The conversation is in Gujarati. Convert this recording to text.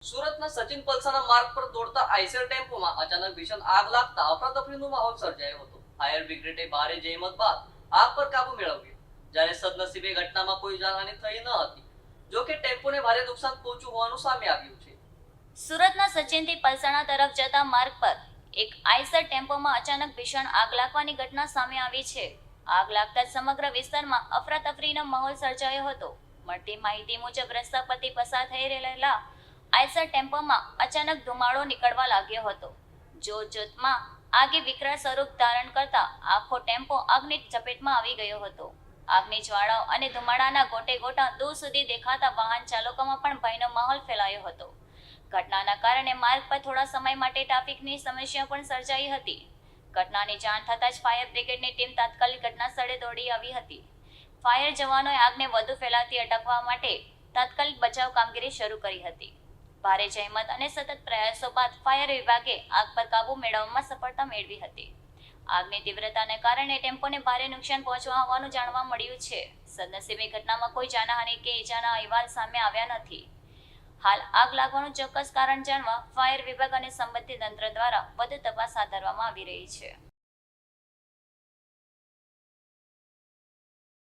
સુરતના સચિન પલસાના માર્ગ પર દોડતા આઈસર ટેમ્પોમાં અચાનક ભીષણ આગ લાગતા અફરાતફરીનો માહોલ સર્જાયો હતો. ફાયર બ્રિગેડે ભારે જહેમત બાદ આગ પર કાબુ મેળવ્યો, જ્યારે સદનસીબે ઘટનામાં કોઈ જાનહાનિ થઈ ન હતી. જો કે ટેમ્પોને ભારે નુકસાન પહોંચ્યું હોવાનું સામે આવ્યું છે. સુરતના સચિનથી પલસાણા તરફ જતા માર્ગ પર એક આઈસર ટેમ્પોમાં અચાનક ભીષણ આગ લાગવાની ઘટના સામે આવી છે. આગ લાગતા સમગ્ર વિસ્તારમાં અફરાતફરીનો માહોલ સર્જાયો હતો. મળતી માહિતી મુજબ રસ્તા પરથી પસાર થઈ રહેલા આઈસર ટેમ્પોમાં અચાનક ધુમાડો નીકળવા લાગ્યો હતો. જોતજોતમાં આગે વિકરાળ સ્વરૂપ ધારણ કરતા આખો ટેમ્પો આગની ઝપેટમાં આવી ગયો હતો. આગની જ્વાળાઓ અને ધુમાડાના ગોટે ગોટા દૂર સુધી દેખાતા વાહન ચાલકોમાં પણ ભયનો માહોલ ફેલાયો હતો. ઘટનાના કારણે માર્ગ પર થોડા સમય માટે ટ્રાફિકની સમસ્યા પણ સર્જાઈ હતી. ઘટનાની જાણ થતાં જ ફાયર બ્રિગેડની ટીમ તાત્કાલિક ઘટના સ્થળે દોડી આવી હતી. ફાયર જવાનોએ આગને વધુ ફેલાતી અટકાવવા માટે તાત્કાલિક બચાવ કામગીરી શરૂ કરી હતી. ભારે જહેમત અને સતત પ્રયાસો બાદ ફાયર વિભાગે આગ પર કાબુ મેળવવામાં સફળતા મેળવી હતી. આગની તીવ્રતાને કારણે ટેમ્પોને ભારે નુકસાન પહોંચવા હોવાનું જાણવા મળ્યું છે. સદનસીબે ઘટનામાં કોઈ જાનહાનિ કે ઈજાના અહેવાલ સામે આવ્યા નથી. હાલ આગ લાગવાનું ચોક્કસ કારણ જાણવા ફાયર વિભાગ અને સંબંધિત તંત્ર દ્વારા વધુ તપાસ હાથ ધરવામાં આવી રહી છે.